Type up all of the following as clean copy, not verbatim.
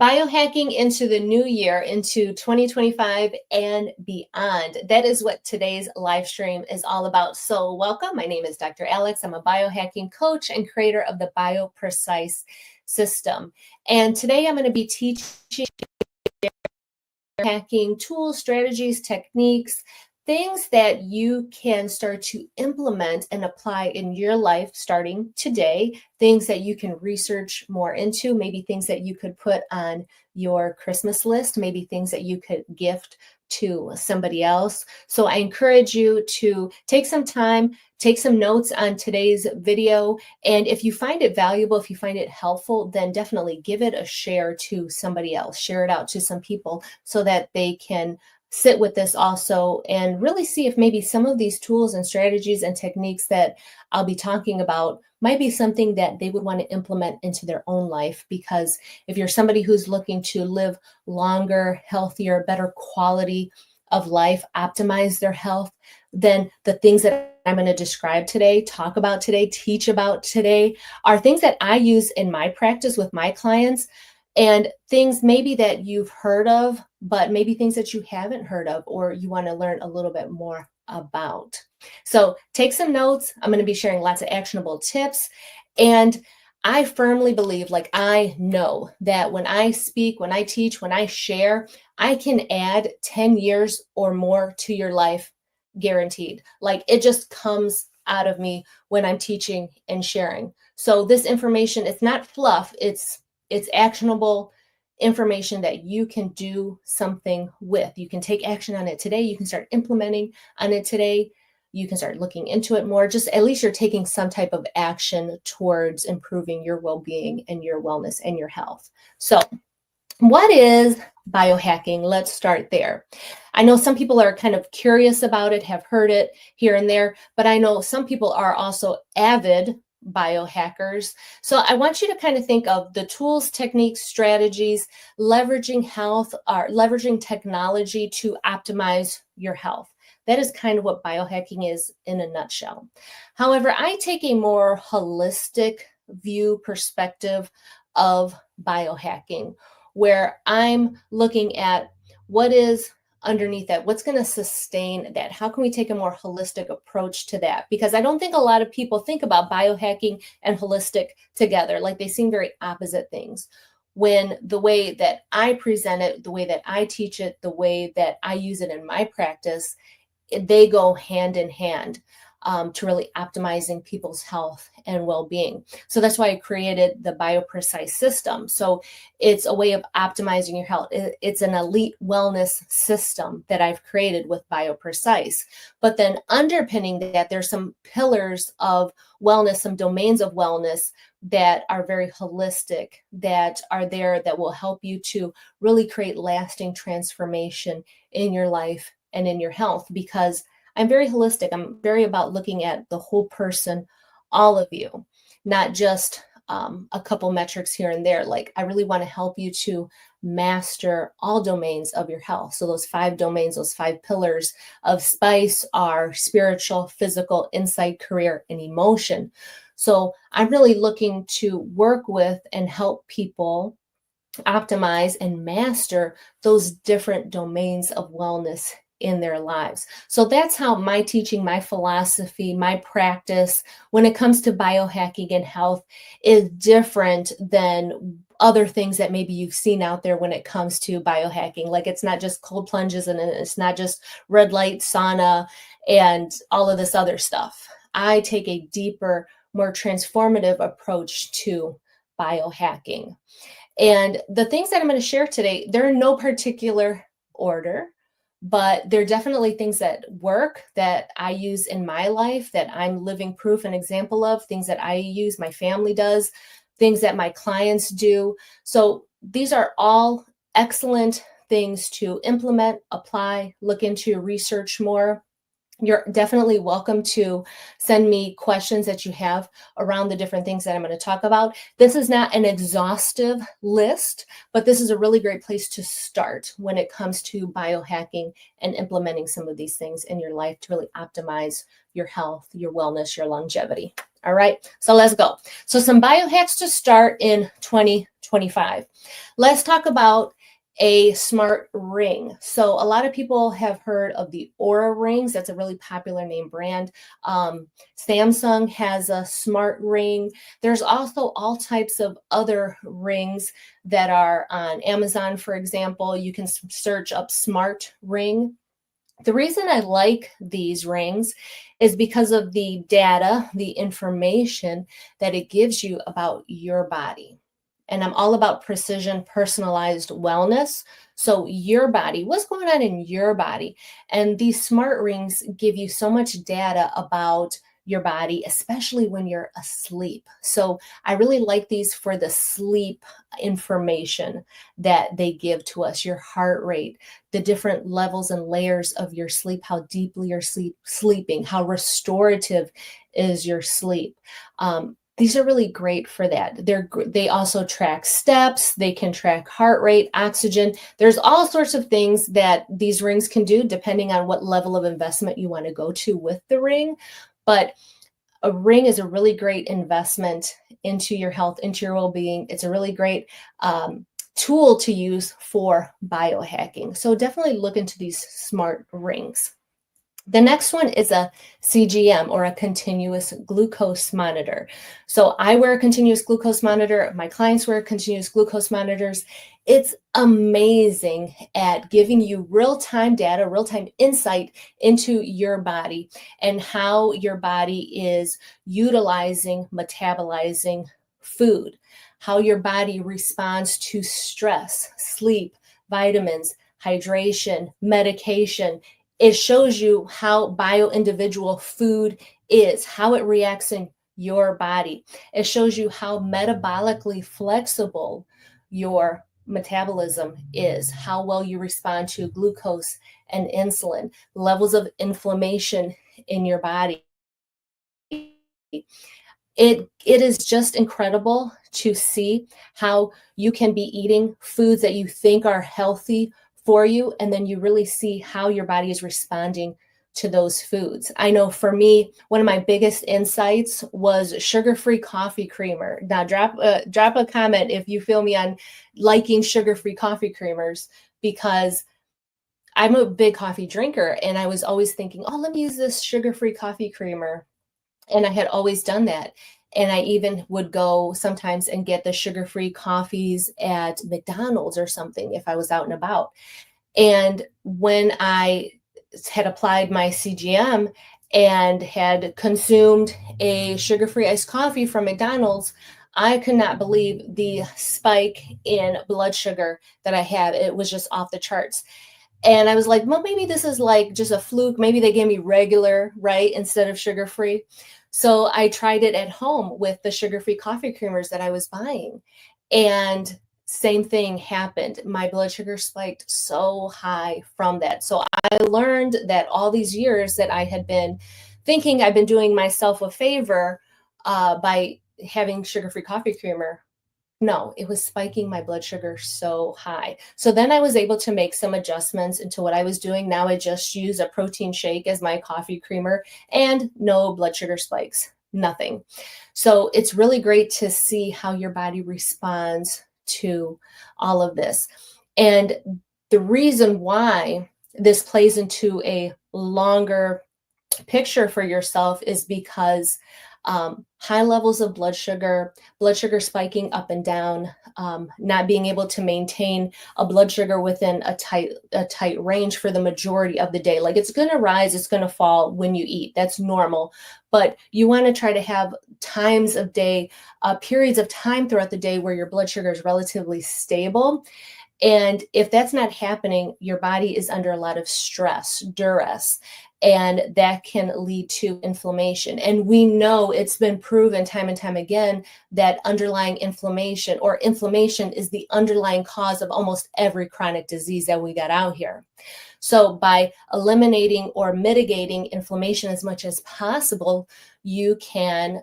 Biohacking into the new year, into 2025 and beyond. That is what today's live stream is all about. So, welcome. My name is Dr. Alex. I'm a biohacking coach and creator of the BioPrecise System. And today I'm going to be teaching hacking tools, strategies, techniques, things that you can start to implement and apply in your life starting today, things that you can research more into, maybe things that you could put on your Christmas list, maybe things that you could gift to somebody else. So I encourage you to take some time, take some notes on today's video. And if you find it valuable, if you find it helpful, then definitely give it a share to somebody else, share it out to some people so that they can sit with this also and really see if maybe some of these tools and strategies and techniques that I'll be talking about might be something that they would want to implement into their own life. Because if you're somebody who's looking to live longer, healthier, better quality of life, optimize their health, then the things that I'm going to describe today, talk about today, teach about today are things that I use in my practice with my clients. And things maybe that you've heard of, but maybe things that you haven't heard of or you want to learn a little bit more about. So take some notes. I'm going to be sharing lots of actionable tips. And I firmly believe, like I know that when I speak, when I teach, when I share, I can add 10 years or more to your life guaranteed. Like it just comes out of me when I'm teaching and sharing. So this information, it's not fluff, it's actionable information that you can do something with. You can take action on it today. You can start implementing on it today. You can start looking into it more. Just at least you're taking some type of action towards improving your well-being and your wellness and your health. So what is biohacking? Let's start there. I know some people are kind of curious about it, have heard it here and there, but I know some people are also avid biohackers. So I want you to kind of think of the tools, techniques, strategies, leveraging health, or leveraging technology to optimize your health. That is kind of what biohacking is in a nutshell. However, I take a more holistic view perspective of biohacking, where I'm looking at what is underneath that, what's going to sustain that, how can we take a more holistic approach to that? Because I don't think a lot of people think about biohacking and holistic together, like they seem very opposite things, when the way that I present it, the way that I teach it, the way that I use it in my practice, they go hand in hand to really optimizing people's health and well-being. So that's why I created the BioPrecise System. So it's a way of optimizing your health. It's an elite wellness system that I've created with BioPrecise. But then underpinning that, there's some pillars of wellness, some domains of wellness that are very holistic, that are there, that will help you to really create lasting transformation in your life and in your health. Because I'm very holistic. I'm very about looking at the whole person, all of you, not just a couple metrics here and there. Like I really want to help you to master all domains of your health. So those 5 domains, those 5 pillars of SPICE are spiritual, physical, insight, career, and emotion. So I'm really looking to work with and help people optimize and master those different domains of wellness in their lives. So that's how my teaching, my philosophy, my practice when it comes to biohacking and health is different than other things that maybe you've seen out there when it comes to biohacking. Like it's not just cold plunges and it's not just red light sauna and all of this other stuff. I take a deeper, more transformative approach to biohacking. And the things that I'm going to share today, they're in no particular order, but they're definitely things that work, that I use in my life, that I'm living proof and example of, things that I use, my family does, things that my clients do. So these are all excellent things to implement, apply, look into, research more. You're definitely welcome to send me questions that you have around the different things that I'm going to talk about. This is not an exhaustive list, but this is a really great place to start when it comes to biohacking and implementing some of these things in your life to really optimize your health, your wellness, your longevity. All right, so let's go. So some biohacks to start in 2025. Let's talk about a smart ring. So a lot of people have heard of the Aura rings. That's a really popular name brand. Samsung has a smart ring. There's also all types of other rings that are on Amazon, for example. You can search up smart ring. The reason I like these rings is because of the data, the information that it gives you about your body. And I'm all about precision, personalized wellness. So, your body, what's going on in your body? And these smart rings give you so much data about your body, especially when you're asleep. So, I really like these for the sleep information that they give to us, your heart rate, the different levels and layers of your sleep, how deeply you're sleeping, how restorative is your sleep. These are really great for that. They also track steps, they can track heart rate, oxygen. There's all sorts of things that these rings can do depending on what level of investment you want to go to with the ring. But a ring is a really great investment into your health, into your well-being. It's a really great tool to use for biohacking. So definitely look into these smart rings. The next one is a CGM, or a continuous glucose monitor. So I wear a continuous glucose monitor. My clients wear continuous glucose monitors. It's amazing at giving you real-time data, real-time insight into your body and how your body is utilizing, metabolizing food, how your body responds to stress, sleep, vitamins, hydration, medication. It shows you how bio-individual food is, how it reacts in your body. It shows you how metabolically flexible your metabolism is, how well you respond to glucose and insulin, levels of inflammation in your body. It is just incredible to see how you can be eating foods that you think are healthy for you, and then you really see how your body is responding to those foods. I know for me, one of my biggest insights was sugar-free coffee creamer. Now, drop a comment if you feel me on liking sugar-free coffee creamers, because I'm a big coffee drinker, and I was always thinking, oh, let me use this sugar-free coffee creamer. And I had always done that. And I even would go sometimes and get the sugar-free coffees at McDonald's or something if I was out and about. And when I had applied my CGM and had consumed a sugar-free iced coffee from McDonald's, I could not believe the spike in blood sugar that I had. It was just off the charts. And I was like, well, maybe this is like just a fluke. Maybe they gave me regular, right, instead of sugar-free. So I tried it at home with the sugar-free coffee creamers that I was buying. And same thing happened. My blood sugar spiked so high from that. So I learned that all these years that I had been thinking I've been doing myself a favor by having sugar-free coffee creamer. No, it was spiking my blood sugar so high. So then I was able to make some adjustments into what I was doing. Now I just use a protein shake as my coffee creamer and no blood sugar spikes, nothing. So it's really great to see how your body responds to all of this. And the reason why this plays into a longer picture for yourself is because high levels of blood sugar spiking up and down, not being able to maintain a blood sugar within a tight range for the majority of the day. Like, it's going to rise, it's going to fall when you eat. That's normal. But you want to try to have times of day, periods of time throughout the day where your blood sugar is relatively stable. And if that's not happening, your body is under a lot of stress, duress, and that can lead to inflammation. And we know it's been proven time and time again that underlying inflammation, or inflammation, is the underlying cause of almost every chronic disease that we got out here. So by eliminating or mitigating inflammation as much as possible, you can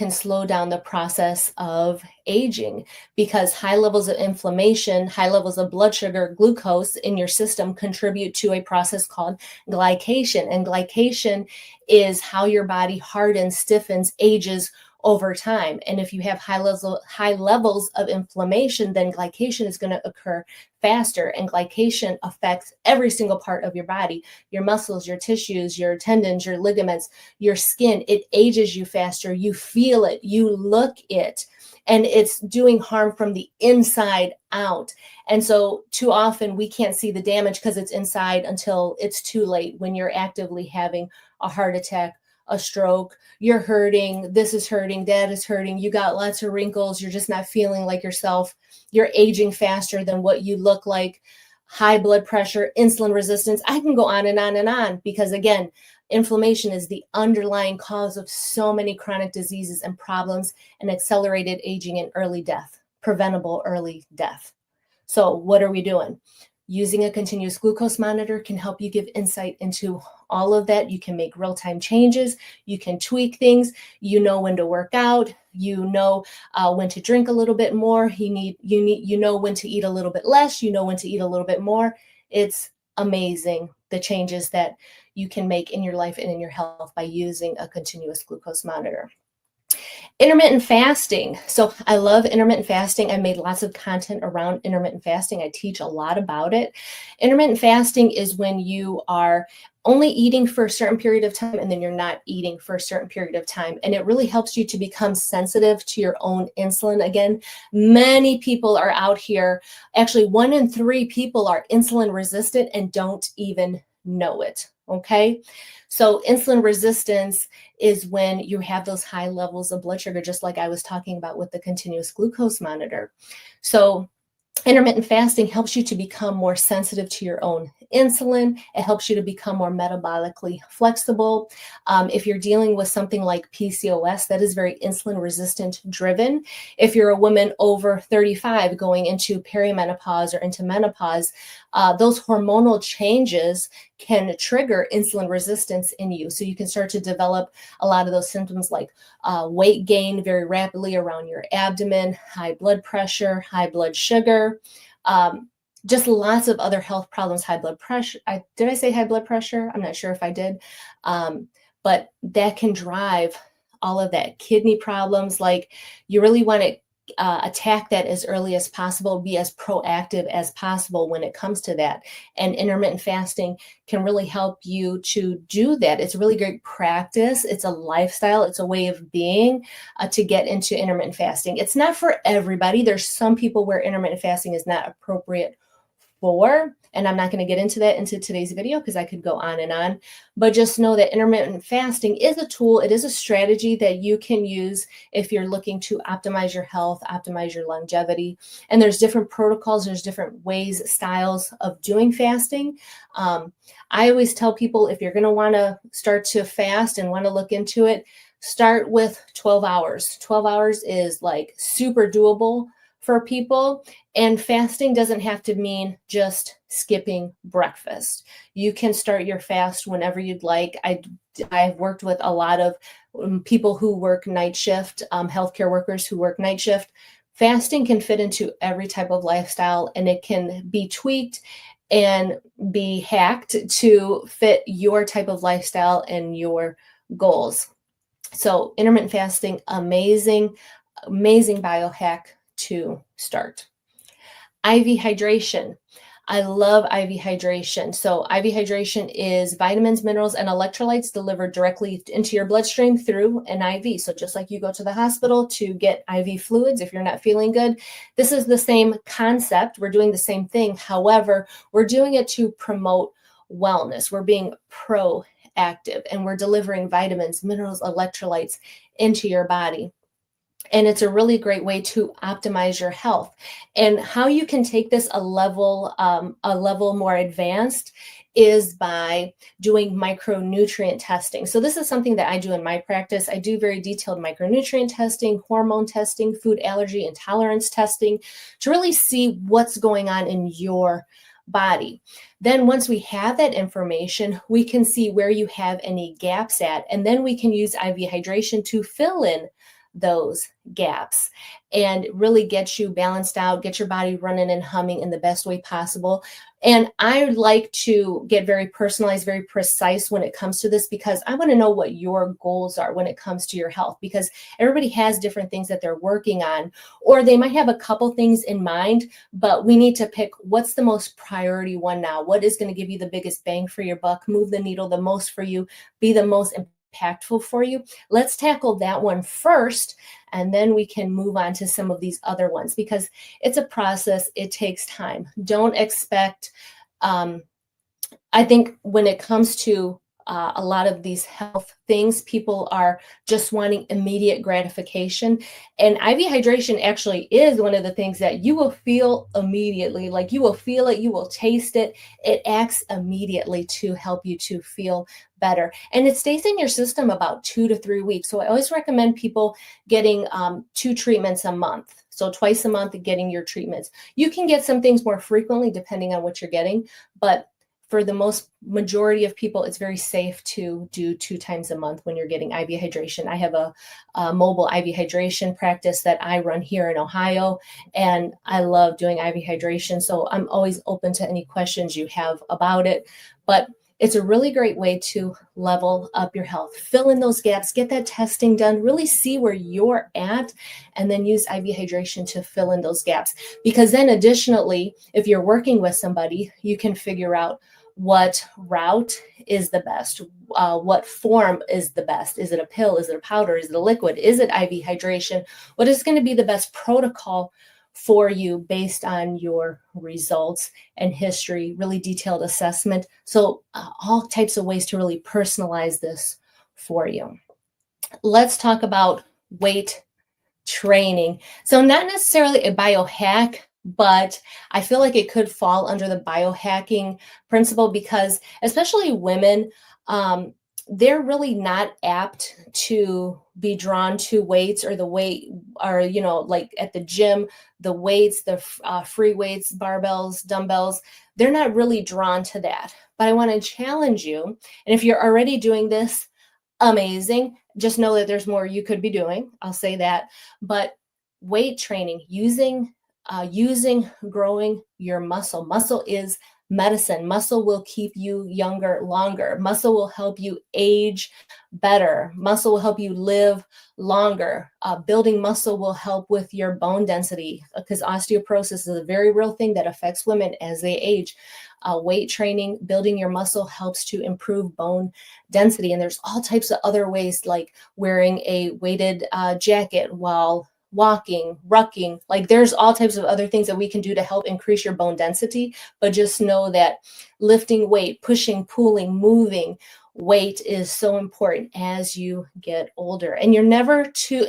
slow down the process of aging, because high levels of inflammation, high levels of blood sugar, glucose in your system contribute to a process called glycation. And glycation is how your body hardens, stiffens, ages over time. And if you have high levels of inflammation, then glycation is going to occur faster. And glycation affects every single part of your body, your muscles, your tissues, your tendons, your ligaments, your skin. It ages you faster. You feel it, you look it, and it's doing harm from the inside out. And so too often we can't see the damage because it's inside until it's too late, when you're actively having a heart attack, a stroke, you're hurting, this is hurting, that is hurting, you got lots of wrinkles, you're just not feeling like yourself, you're aging faster than what you look like, high blood pressure, insulin resistance. I can go on and on and on, because again, inflammation is the underlying cause of so many chronic diseases and problems, and accelerated aging and early death, preventable early death. So what are we doing? Using a continuous glucose monitor can help you give insight into all of that. You can make real-time changes. You can tweak things. You know when to work out. You know when to drink a little bit more. You know when to eat a little bit less. You know when to eat a little bit more. It's amazing, the changes that you can make in your life and in your health by using a continuous glucose monitor. Intermittent fasting. So I love intermittent fasting. I made lots of content around intermittent fasting. I teach a lot about it. Intermittent fasting is when you are only eating for a certain period of time and then you're not eating for a certain period of time. And it really helps you to become sensitive to your own insulin. Again, many people are out here, actually 1 in 3 people are insulin resistant and don't even know it. Okay. So insulin resistance is when you have those high levels of blood sugar, just like I was talking about with the continuous glucose monitor. So intermittent fasting helps you to become more sensitive to your own insulin. It helps you to become more metabolically flexible. If you're dealing with something like PCOS, that is very insulin resistant driven. If you're a woman over 35 going into perimenopause or into menopause, those hormonal changes can trigger insulin resistance in you. So you can start to develop a lot of those symptoms like weight gain very rapidly around your abdomen, high blood pressure, high blood sugar, just lots of other health problems, high blood pressure. Did I say high blood pressure? I'm not sure if I did. But that can drive all of that. Kidney problems, like you really want to attack that as early as possible, be as proactive as possible when it comes to that. And intermittent fasting can really help you to do that. It's a really great practice. It's a lifestyle. It's a way of being to get into intermittent fasting. It's not for everybody. There's some people where intermittent fasting is not appropriate for, and I'm not going to get into that into today's video because I could go on and on, but just know that intermittent fasting is a tool. It is a strategy that you can use if you're looking to optimize your health, optimize your longevity. And there's different protocols, there's different ways, styles of doing fasting. I always tell people, if you're going to want to start to fast and want to look into it, start with 12 hours. 12 hours is like super doable for people. And fasting doesn't have to mean just skipping breakfast. You can start your fast whenever you'd like. I've worked with a lot of people who work night shift, healthcare workers who work night shift. Fasting can fit into every type of lifestyle, and it can be tweaked and be hacked to fit your type of lifestyle and your goals. So intermittent fasting, amazing, amazing biohack to start. IV hydration. I love IV hydration. So IV hydration is vitamins, minerals, and electrolytes delivered directly into your bloodstream through an IV. So just like you go to the hospital to get IV fluids if you're not feeling good, this is the same concept. We're doing the same thing. However, we're doing it to promote wellness. We're being proactive and we're delivering vitamins, minerals, electrolytes into your body. And it's a really great way to optimize your health. And how you can take this a level more advanced is by doing micronutrient testing. So this is something that I do in my practice. I do very detailed micronutrient testing, hormone testing, food allergy intolerance testing to really see what's going on in your body. Then once we have that information, we can see where you have any gaps at, and then we can use IV hydration to fill in those gaps and really get you balanced out, get your body running and humming in the best way possible. And I like to get very personalized, very precise when it comes to this, because I want to know what your goals are when it comes to your health, because everybody has different things that they're working on, or they might have a couple things in mind, but we need to pick what's the most priority one now. What is going to give you the biggest bang for your buck, move the needle the most for you, be the most impactful for you. Let's tackle that one first, and then we can move on to some of these other ones, because it's a process. It takes time. Don't expect, I think when it comes to a lot of these health things, people are just wanting immediate gratification. And IV hydration actually is one of the things that you will feel immediately. Like, you will feel it, you will taste it. It acts immediately to help you to feel better. And it stays in your system about 2 to 3 weeks. So I always recommend people getting 2 treatments a month. So twice a month, getting your treatments. You can get some things more frequently depending on what you're getting, but for the most majority of people, it's very safe to do 2 times a month when you're getting IV hydration. I have a mobile IV hydration practice that I run here in Ohio, and I love doing IV hydration. So I'm always open to any questions you have about it. But it's a really great way to level up your health, fill in those gaps, get that testing done, really see where you're at, and then use IV hydration to fill in those gaps. Because then additionally, if you're working with somebody, you can figure out what route is the best, what form is the best. Is it a pill? Is it a powder? Is it a liquid? Is it IV hydration? What is going to be the best protocol for you based on your results and history, really detailed assessment. So all types of ways to really personalize this for you. Let's talk about weight training. So not necessarily a biohack, but I feel like it could fall under the biohacking principle, because especially women, they're really not apt to be drawn to weights, or the weight, or, like at the gym, the weights, the free weights, barbells, dumbbells, they're not really drawn to that. But I want to challenge you. And if you're already doing this, amazing. Just know that there's more you could be doing. I'll say that. But weight training, using growing your muscle. Muscle is medicine. Muscle will keep you younger longer. Muscle will help you age better. Muscle will help you live longer. Building muscle will help with your bone density, because osteoporosis is a very real thing that affects women as they age. Weight training, building your muscle, helps to improve bone density. And there's all types of other ways, like wearing a weighted jacket while walking, rucking. Like, there's all types of other things that we can do to help increase your bone density. But just know that lifting weight, pushing, pulling, moving weight is so important as you get older. And you're never too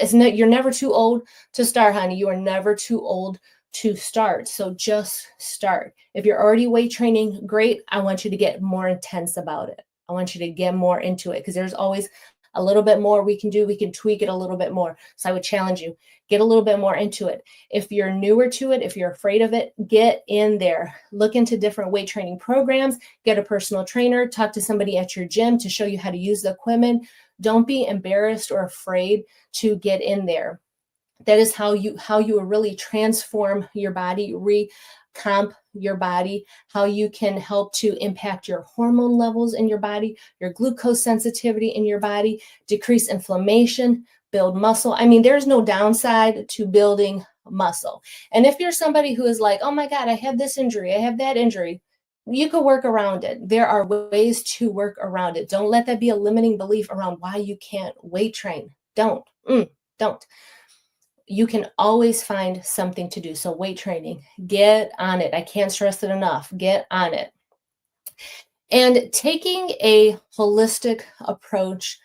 old to start, honey. You are never too old to start. So just start. If you're already weight training, great. I want you to get more intense about it. I want you to get more into it, because there's always a little bit more we can do. We can tweak it a little bit more. So I would challenge you, get a little bit more into it. If you're newer to it, if you're afraid of it, get in there. Look into different weight training programs, get a personal trainer, talk to somebody at your gym to show you how to use the equipment. Don't be embarrassed or afraid to get in there. That is how you will really transform your body, recomp your body, how you can help to impact your hormone levels in your body, your glucose sensitivity in your body, decrease inflammation, build muscle. I mean, there's no downside to building muscle. And if you're somebody who is like, oh my God, I have this injury, I have that injury, you could work around it. There are ways to work around it. Don't let that be a limiting belief around why you can't weight train. Don't. You can always find something to do. So weight training, get on it. I can't stress it enough. Get on it. And taking a holistic approach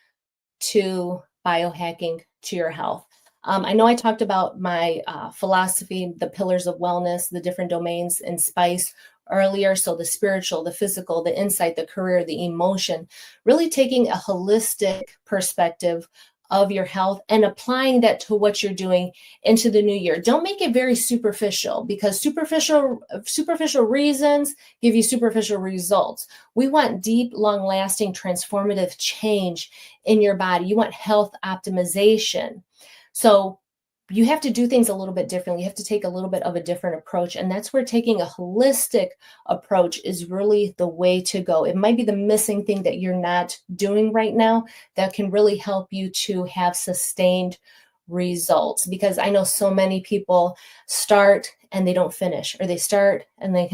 to biohacking to your health. I know I talked about my philosophy, the pillars of wellness, the different domains in spice earlier. So the spiritual, the physical, the insight, the career, the emotion, really taking a holistic perspective of your health and applying that to what you're doing into the new year. Don't make it very superficial, because superficial reasons give you superficial results. We want deep, long-lasting, transformative change in your body. You want health optimization. So you have to do things a little bit differently. You have to take a little bit of a different approach. And that's where taking a holistic approach is really the way to go. It might be the missing thing that you're not doing right now that can really help you to have sustained results. Because I know so many people start and they don't finish, or they start and they,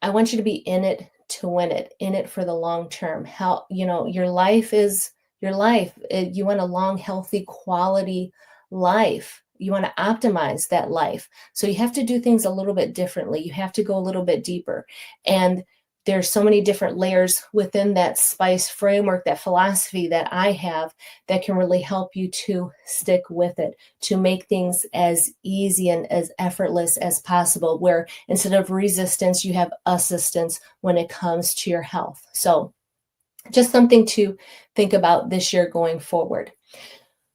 I want you to be in it to win it, in it for the long term. How, your life is your life. You want a long, healthy, quality life. You want to optimize that life. So you have to do things a little bit differently. You have to go a little bit deeper. And there's so many different layers within that spice framework, that philosophy that I have, that can really help you to stick with it, to make things as easy and as effortless as possible, where instead of resistance, you have assistance when it comes to your health. So just something to think about this year going forward.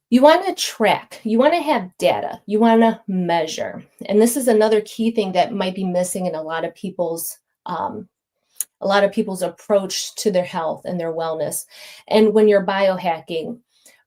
You want to track, you want to have data, you want to measure. And this is another key thing that might be missing in a lot of people's approach to their health and their wellness. And when you're biohacking,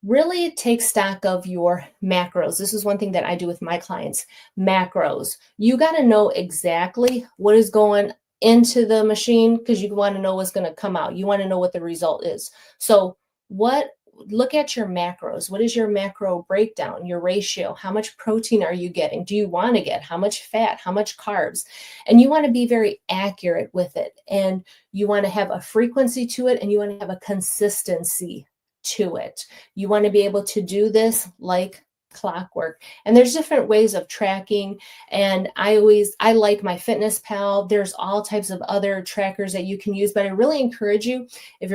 really take stock of your macros. This is one thing that I do with my clients. Macros. You got to know exactly what is going into the machine, because you want to know what's going to come out. You want to know what the result is. So look at your macros. What is your macro breakdown, your ratio? How much protein are you getting? Do you want to get? How much fat? How much carbs? And you want to be very accurate with it. And you want to have a frequency to it, and you want to have a consistency to it. You want to be able to do this like clockwork. And there's different ways of tracking. And I like MyFitnessPal. There's all types of other trackers that you can use, but I really encourage you, if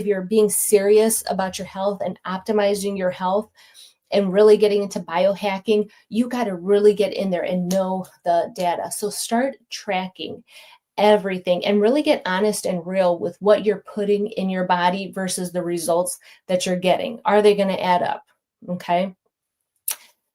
you're being serious about your health and optimizing your health and really getting into biohacking, you got to really get in there and know the data. So start tracking everything and really get honest and real with what you're putting in your body versus the results that you're getting. Are they going to add up? Okay.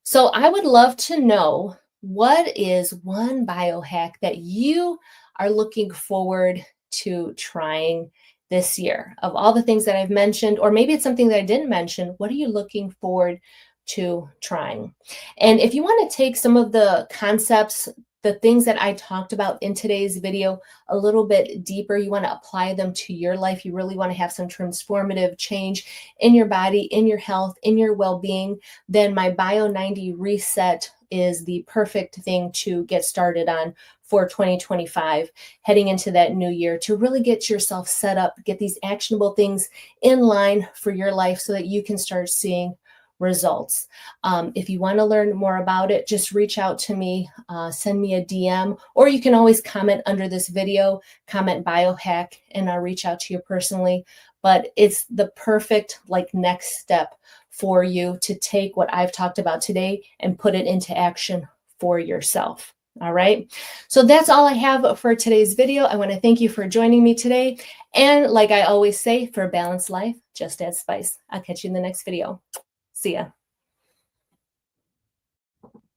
So I would love to know, what is one biohack that you are looking forward to trying this year? Of all the things that I've mentioned, or maybe it's something that I didn't mention, what are you looking forward to trying? And if you want to take some of the concepts, the things that I talked about in today's video a little bit deeper, you want to apply them to your life, you really want to have some transformative change in your body, in your health, in your well-being, then my Bio90 Reset is the perfect thing to get started on for 2025, heading into that new year, to really get yourself set up, get these actionable things in line for your life so that you can start seeing results. If you want to learn more about it, just reach out to me, send me a DM, or you can always comment under this video, comment biohack, and I'll reach out to you personally. But it's the perfect next step for you to take what I've talked about today and put it into action for yourself. All right. So that's all I have for today's video. I want to thank you for joining me today. And like I always say, for a balanced life, just add spice. I'll catch you in the next video. See ya.